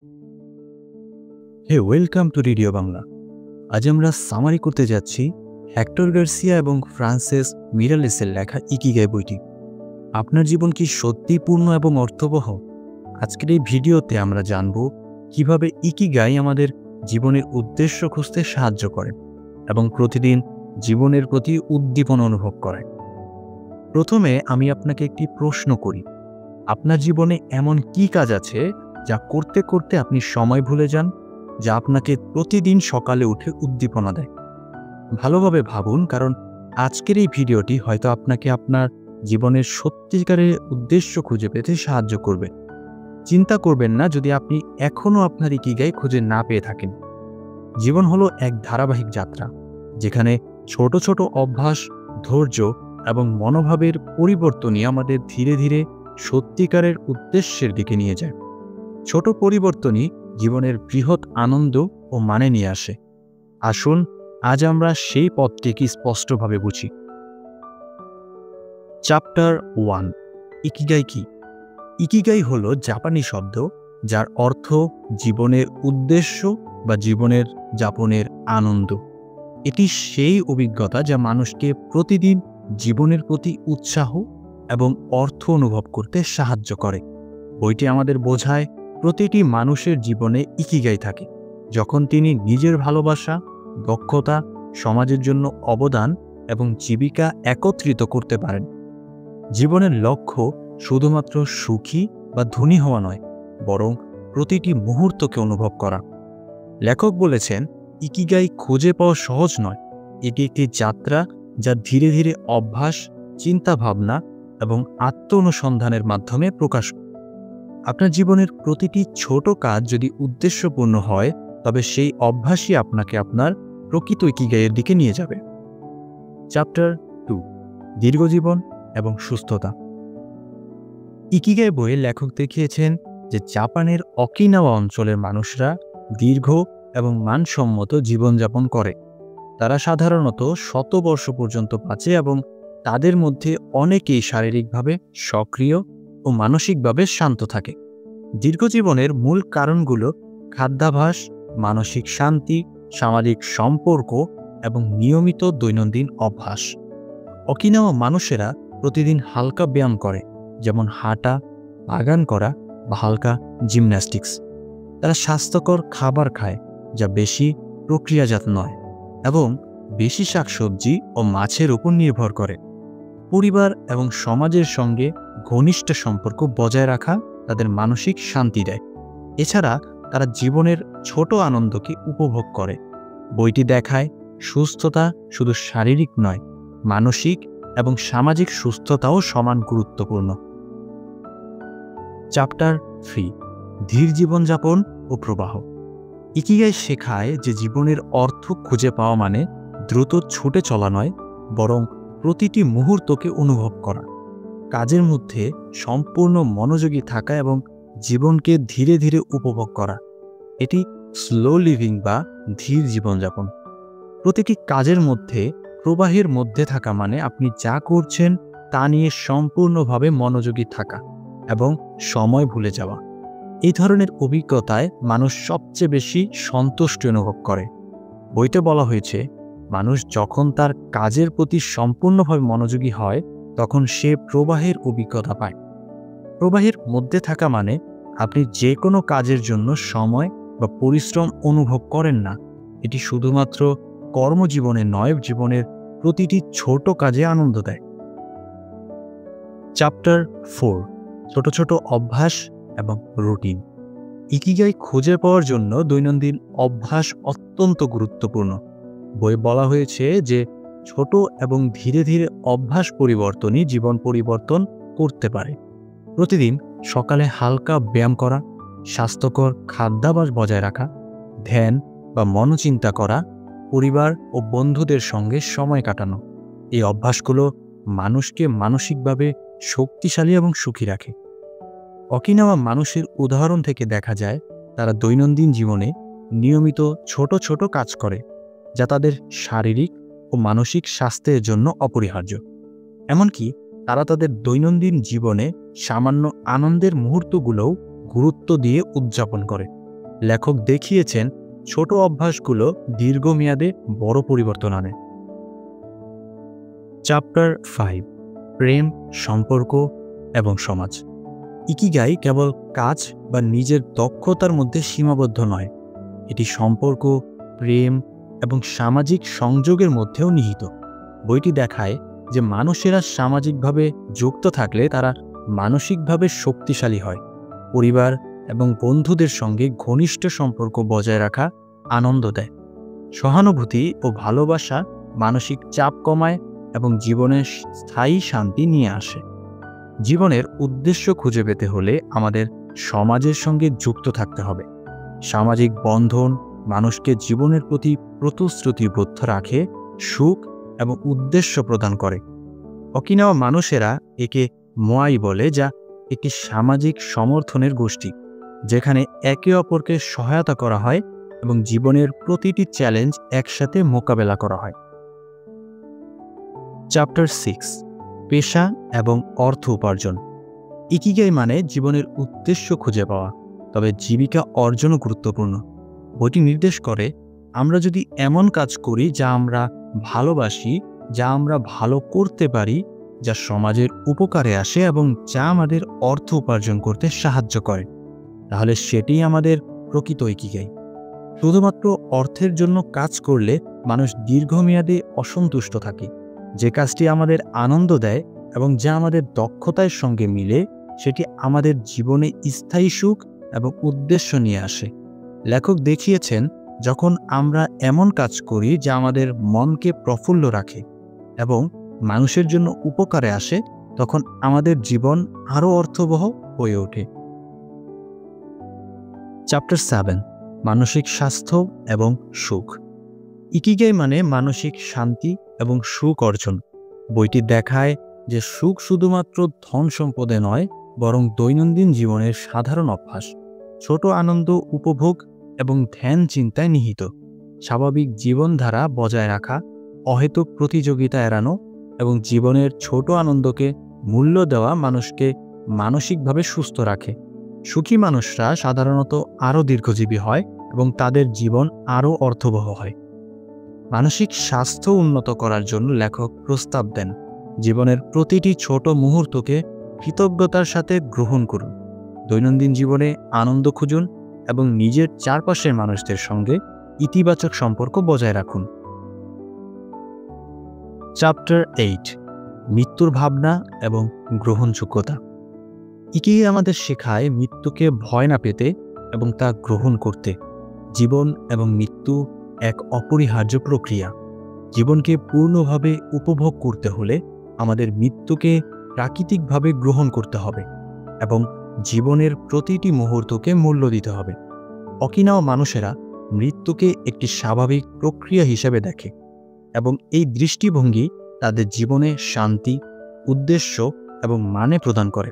Hey welcome to Radio Bangla. আজ আমরা summary করতে যাচ্ছি হেক্টর গার্সিয়া এবং ফ্রান্সেস মিরালেসের লেখা ইকিগাই বইটি। আপনার জীবন কি সত্যিই পূর্ণ এবং অর্থবহ? আজকের এই ভিডিওতে আমরা জানব কিভাবে ইকিগাই আমাদের জীবনের উদ্দেশ্য খুঁজতে সাহায্য করে এবং প্রতিদিন জীবনের প্রতি উদ্দীপনা অনুভব করে। প্রথমে আমি আপনাকে একটি প্রশ্ন করি, আপনার জীবনে এমন কি কাজ আছে যা করতে করতে আপনি সময় ভুলে যান, যা আপনাকে প্রতিদিন সকালে উঠে উদ্দীপনা দেয়? ভালোভাবে ভাবুন, কারণ আজকের এই ভিডিওটি হয়তো আপনাকে আপনার জীবনের সত্যিকারের উদ্দেশ্য খুঁজে পেতে সাহায্য করবে। চিন্তা করবেন না যদি আপনি এখনও আপনার ইকিগাই খুঁজে না পেয়ে থাকেন। জীবন হলো এক ধারাবাহিক যাত্রা, যেখানে ছোট ছোট অভ্যাস, ধৈর্য এবং মনোভাবের পরিবর্তনই আমাদের ধীরে ধীরে সত্যিকারের উদ্দেশ্যের দিকে নিয়ে যায়। ছোট পরিবর্তনই জীবনের বৃহৎ আনন্দ ও মানে নিয়ে আসে। আসুন আজ আমরা সেই পথটিকে স্পষ্টভাবে বুঝি। চ্যাপ্টার 1, ইকিগাই কি? ইকিগাই হলো জাপানি শব্দ যার অর্থ জীবনের উদ্দেশ্য বা জীবনের যাপনের আনন্দ। এটি সেই অভিজ্ঞতা যা মানুষকে প্রতিদিন জীবনের প্রতি উৎসাহ এবং অর্থ অনুভব করতে সাহায্য করে। বইটি আমাদের বোঝায় প্রতিটি মানুষের জীবনে ইকিগাই থাকে যখন তিনি নিজের ভালোবাসা, দক্ষতা, সমাজের জন্য অবদান এবং জীবিকা একত্রিত করতে পারেন। জীবনের লক্ষ্য শুধুমাত্র সুখী বা ধনী হওয়া নয়, বরং প্রতিটি মুহূর্তকে অনুভব করা। লেখক বলেছেন, ইকিগাই খুঁজে পাওয়া সহজ নয়। এটি একটি যাত্রা যা ধীরে ধীরে অভ্যাস, চিন্তাভাবনা এবং আত্ম অনুসন্ধানের মাধ্যমে প্রকাশ। আপনার জীবনের প্রতিটি ছোট কাজ যদি উদ্দেশ্যপূর্ণ হয়, তবে সেই অভ্যাসই আপনাকে আপনার প্রকৃত ইকিগাইয়ের দিকে নিয়ে যাবে। চ্যাপ্টার 2, দীর্ঘজীবন এবং সুস্থতা। ইকিগাই বইয়ে লেখক দেখিয়েছেন যে জাপানের ওকিনাওয়া অঞ্চলের মানুষরা দীর্ঘ এবং মানসম্মত জীবনযাপন করে। তারা সাধারণত 100 বর্ষ পর্যন্ত বাঁচে এবং তাদের মধ্যে অনেকেই শারীরিকভাবে সক্রিয় ও মানসিকভাবে শান্ত থাকে। দীর্ঘজীবনের মূল কারণগুলো খাদ্যাভ্যাস, মানসিক শান্তি, সামাজিক সম্পর্ক এবং নিয়মিত দৈনন্দিন অভ্যাস। ওকিনাওয়া মানুষেরা প্রতিদিন হালকা ব্যায়াম করে, যেমন হাঁটা, বাগান করা বা হালকা জিমন্যাস্টিক্স। তারা স্বাস্থ্যকর খাবার খায় যা বেশি প্রক্রিয়াজাত নয় এবং বেশি শাকসবজি ও মাছের উপর নির্ভর করে। পরিবার এবং সমাজের সঙ্গে ঘনিষ্ঠ সম্পর্ক বজায় রাখা তাদের মানসিক শান্তি দেয়। এছাড়া তারা জীবনের ছোট আনন্দকে উপভোগ করে। বইটি দেখায় সুস্থতা শুধু শারীরিক নয়, মানসিক এবং সামাজিক সুস্থতাও সমান গুরুত্বপূর্ণ। চ্যাপ্টার 3, ধীর জীবনযাপন ও প্রবাহ। ইকিগাই শেখায় যে জীবনের অর্থ খুঁজে পাওয়া মানে দ্রুত ছুটে চলা নয়, বরং প্রতিটি মুহূর্তকে অনুভব করা, কাজের মধ্যে সম্পূর্ণ মনোযোগী থাকা এবং জীবনকে ধীরে ধীরে উপভোগ করা। এটি স্লো লিভিং বা ধীর জীবনযাপন। প্রতিটি কাজের মধ্যে প্রবাহের মধ্যে থাকা মানে আপনি যা করছেন তা নিয়ে সম্পূর্ণভাবে মনোযোগী থাকা এবং সময় ভুলে যাওয়া। এই ধরনের অভিজ্ঞতায় মানুষ সবচেয়ে বেশি সন্তুষ্টি অনুভব করে। বইতে বলা হয়েছে, মানুষ যখন তার কাজের প্রতি সম্পূর্ণভাবে মনোযোগী হয়, তখন সে প্রবাহের অভিজ্ঞতা পায়। প্রবাহের মধ্যে থাকা মানে আপনি যে কোনো কাজের জন্য সময় বা পরিশ্রম অনুভব করেন না। এটি শুধুমাত্র কর্মজীবনে নয়, জীবনের প্রতিটি ছোট কাজে আনন্দ দেয়। চ্যাপ্টার 4, ছোট ছোট অভ্যাস এবং রুটিন। ইকিগাই খুঁজে পাওয়ার জন্য দৈনন্দিন অভ্যাস অত্যন্ত গুরুত্বপূর্ণ। বইয়ে বলা হয়েছে যে ছোট এবং ধীরে ধীরে অভ্যাস পরিবর্তনই জীবন পরিবর্তন করতে পারে। প্রতিদিন সকালে হালকা ব্যায়াম করা, স্বাস্থ্যকর খাদ্যাভ্যাস বজায় রাখা, ধ্যান বা মনোচিন্তা করা, পরিবার ও বন্ধুদের সঙ্গে সময় কাটানো, এই অভ্যাসগুলো মানুষকে মানসিকভাবে শক্তিশালী এবং সুখী রাখে। ওকিনাওয়া মানুষের উদাহরণ থেকে দেখা যায়, তারা দৈনন্দিন জীবনে নিয়মিত ছোট ছোট কাজ করে যা তাদের শারীরিক ও মানসিক স্বাস্থ্যের জন্য অপরিহার্য। এমনকি তারা তাদের দৈনন্দিন জীবনে সামান্য আনন্দের মুহূর্তগুলোও গুরুত্ব দিয়ে উদযাপন করে। লেখক দেখিয়েছেন ছোট অভ্যাসগুলো দীর্ঘমেয়াদে বড় পরিবর্তন আনে। চ্যাপ্টার 5, প্রেম, সম্পর্ক এবং সমাজ। ইকিগাই কেবল কাজ বা নিজের দক্ষতার মধ্যে সীমাবদ্ধ নয়, এটি সম্পর্ক, প্রেম এবং সামাজিক সংযোগের মধ্যেও নিহিত। বইটি দেখায় যে মানুষেরা সামাজিকভাবে যুক্ত থাকলে তারা মানসিকভাবে শক্তিশালী হয়। পরিবার এবং বন্ধুদের সঙ্গে ঘনিষ্ঠ সম্পর্ক বজায় রাখা আনন্দ দেয়। সহানুভূতি ও ভালোবাসা মানসিক চাপ কমায় এবং জীবনে স্থায়ী শান্তি নিয়ে আসে। জীবনের উদ্দেশ্য খুঁজে পেতে হলে আমাদের সমাজের সঙ্গে যুক্ত থাকতে হবে। সামাজিক বন্ধন মানুষকে জীবনের প্রতি প্রতিশ্রুতিবদ্ধ রাখে, সুখ এবং উদ্দেশ্য প্রদান করে। অকিনাওয়া মানুষেরা একে মোয়াই বলে, যা একটি সামাজিক সমর্থনের গোষ্ঠী, যেখানে একে অপরকে সহায়তা করা হয় এবং জীবনের প্রতিটি চ্যালেঞ্জ একসাথে মোকাবেলা করা হয়। চ্যাপ্টার 6, পেশা এবং অর্থ উপার্জন। ইকিগাই মানে জীবনের উদ্দেশ্য খুঁজে পাওয়া, তবে জীবিকা অর্জনও গুরুত্বপূর্ণ। বইটি নির্দেশ করে আমরা যদি এমন কাজ করি যা আমরা ভালোবাসি, যা আমরা ভালো করতে পারি, যা সমাজের উপকারে আসে এবং যা আমাদের অর্থ উপার্জন করতে সাহায্য করে, তাহলে সেটিই আমাদের প্রকৃত ইকিগাই। শুধুমাত্র অর্থের জন্য কাজ করলে মানুষ দীর্ঘমেয়াদে অসন্তুষ্ট থাকে। যে কাজটি আমাদের আনন্দ দেয় এবং যা আমাদের দক্ষতার সঙ্গে মিলে, সেটি আমাদের জীবনে স্থায়ী সুখ এবং উদ্দেশ্য নিয়ে আসে। লেখক দেখিয়েছেন যখন আমরা এমন কাজ করি যা আমাদের মনকে প্রফুল্ল রাখে এবং মানুষের জন্য উপকারে আসে, তখন আমাদের জীবন আরও অর্থবহ হয়ে ওঠে। চ্যাপ্টার 7, মানসিক স্বাস্থ্য এবং সুখ। ইকিগাই মানে মানসিক শান্তি এবং সুখ অর্জন। বইটি দেখায় যে সুখ শুধুমাত্র ধন সম্পদে নয়, বরং দৈনন্দিন জীবনের সাধারণ অভ্যাস, ছোট আনন্দ উপভোগ এবং ধ্যান চিন্তায় নিহিত। স্বাভাবিক জীবনধারা বজায় রাখা, অহেতুক প্রতিযোগিতা এড়ানো এবং জীবনের ছোট আনন্দকে মূল্য দেওয়া মানুষকে মানসিকভাবে সুস্থ রাখে। সুখী মানুষরা সাধারণত আরও দীর্ঘজীবী হয় এবং তাদের জীবন আরও অর্থবহ হয়। মানসিক স্বাস্থ্য উন্নত করার জন্য লেখক প্রস্তাব দেন জীবনের প্রতিটি ছোট মুহূর্তকে কৃতজ্ঞতার সাথে গ্রহণ করুন। দৈনন্দিন জীবনে আনন্দ খুঁজুন এবং নিজের চারপাশের মানুষদের সঙ্গে ইতিবাচক সম্পর্ক বজায় রাখুন। চ্যাপ্টার 8, মৃত্যুর ভাবনা এবং গ্রহণযোগ্যতা। ইকিগাই আমাদের শেখায় মৃত্যুকে ভয় না পেতে এবং তা গ্রহণ করতে। জীবন এবং মৃত্যু এক অপরিহার্য প্রক্রিয়া। জীবনকে পূর্ণভাবে উপভোগ করতে হলে আমাদের মৃত্যুকে প্রাকৃতিকভাবে গ্রহণ করতে হবে এবং জীবনের প্রতিটি মুহূর্তকে মূল্য দিতে হবে। অকিনাওয়া মানুষেরা মৃত্যুকে একটি স্বাভাবিক প্রক্রিয়া হিসেবে দেখে এবং এই দৃষ্টিভঙ্গি তাদের জীবনে শান্তি, উদ্দেশ্য এবং মানে প্রদান করে।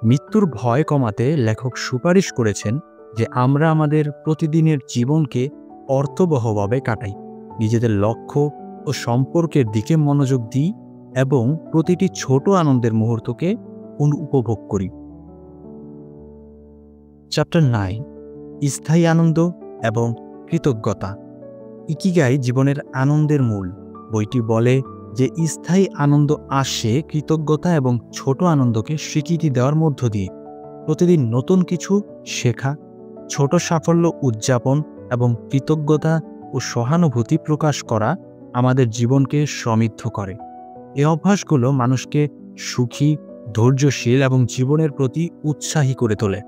মৃত্যুর ভয় কমাতে লেখক সুপারিশ করেছেন যে আমরা আমাদের প্রতিদিনের জীবনকে অর্থবহভাবে কাটাই, নিজেদের লক্ষ্য ও সম্পর্কের দিকে মনোযোগ দিই এবং প্রতিটি ছোট আনন্দের মুহূর্তকে উপভোগ করি। চ্যাপ্টার 9, স্থায়ী আনন্দ এবং কৃতজ্ঞতা। ইকিগাই জীবনের আনন্দের মূল। বইটি বলে যে স্থায়ী আনন্দ আসে কৃতজ্ঞতা এবং ছোট আনন্দকে স্বীকৃতি দেওয়ার মধ্য দিয়ে। প্রতিদিন নতুন কিছু শেখা, ছোট সাফল্য উদযাপন এবং কৃতজ্ঞতা ও সহানুভূতি প্রকাশ করা আমাদের জীবনকে সমৃদ্ধ করে। এই অভ্যাসগুলো মানুষকে সুখী, ধৈর্যশীল এবং জীবনের প্রতি উৎসাহী করে তোলে।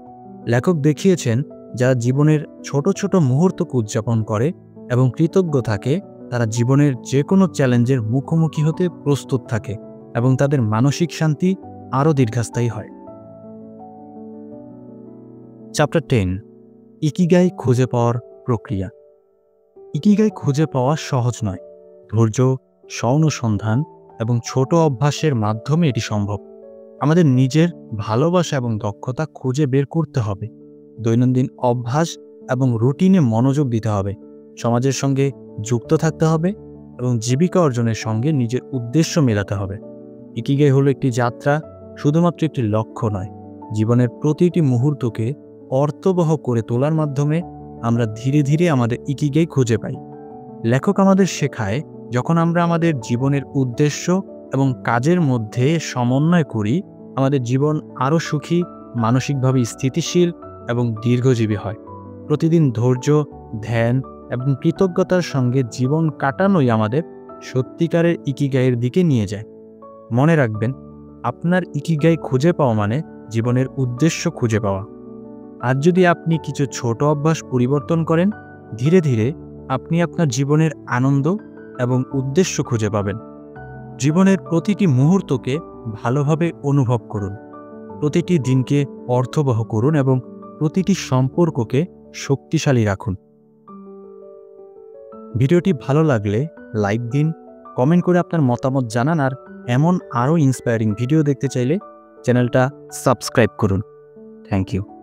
লেখক দেখিয়েছেন যারা জীবনের ছোট ছোট মুহূর্তকে উদযাপন করে এবং কৃতজ্ঞ থাকে, তারা জীবনের যে কোনো চ্যালেঞ্জের মুখোমুখি হতে প্রস্তুত থাকে এবং তাদের মানসিক শান্তি আরও দীর্ঘস্থায়ী হয়। চ্যাপ্টার 10, ইকিগাই খুঁজে পাওয়ার প্রক্রিয়া। ইকিগাই খুঁজে পাওয়া সহজ নয়। ধৈর্য, স্ব-অনুসন্ধান এবং ছোট অভ্যাসের মাধ্যমে এটি সম্ভব। আমাদের নিজের ভালোবাসা এবং দক্ষতা খুঁজে বের করতে হবে। দৈনন্দিন অভ্যাস এবং রুটিনে মনোযোগ দিতে হবে। সমাজের সঙ্গে যুক্ত থাকতে হবে এবং জীবিকা অর্জনের সঙ্গে নিজের উদ্দেশ্য মেলাতে হবে। ইকিগাই হলো একটি যাত্রা, শুধুমাত্র একটি লক্ষ্য নয়। জীবনের প্রতিটি মুহূর্তকে অর্থবহ করে তোলার মাধ্যমে আমরা ধীরে ধীরে আমাদের ইকিগাই খুঁজে পাই। লেখক আমাদের শেখায়, যখন আমরা আমাদের জীবনের উদ্দেশ্য এবং কাজের মধ্যে সমন্বয় করি, আমাদের জীবন আরও সুখী, মানসিকভাবে স্থিতিশীল এবং দীর্ঘজীবী হয়। প্রতিদিন ধৈর্য, ধ্যান এবং কৃতজ্ঞতার সঙ্গে জীবন কাটানোই আমাদের সত্যিকারের ইকিগাইয়ের দিকে নিয়ে যায়। মনে রাখবেন, আপনার ইকিগাই খুঁজে পাওয়া মানে জীবনের উদ্দেশ্য খুঁজে পাওয়া। আর যদি আপনি কিছু ছোট অভ্যাস পরিবর্তন করেন, ধীরে ধীরে আপনি আপনার জীবনের আনন্দ এবং উদ্দেশ্য খুঁজে পাবেন। জীবনের প্রতিটি মুহূর্তকে ভালোভাবে অনুভব করুন, প্রতিটি দিনকে অর্থবহ করুন এবং প্রতিটি সম্পর্ককে শক্তিশালী রাখুন। ভিডিওটি ভালো লাগলে লাইক দিন, কমেন্ট করে আপনার মতামত জানান, আর এমন আরও ইন্সপায়ারিং ভিডিও দেখতে চাইলে চ্যানেলটা সাবস্ক্রাইব করুন। Thank you.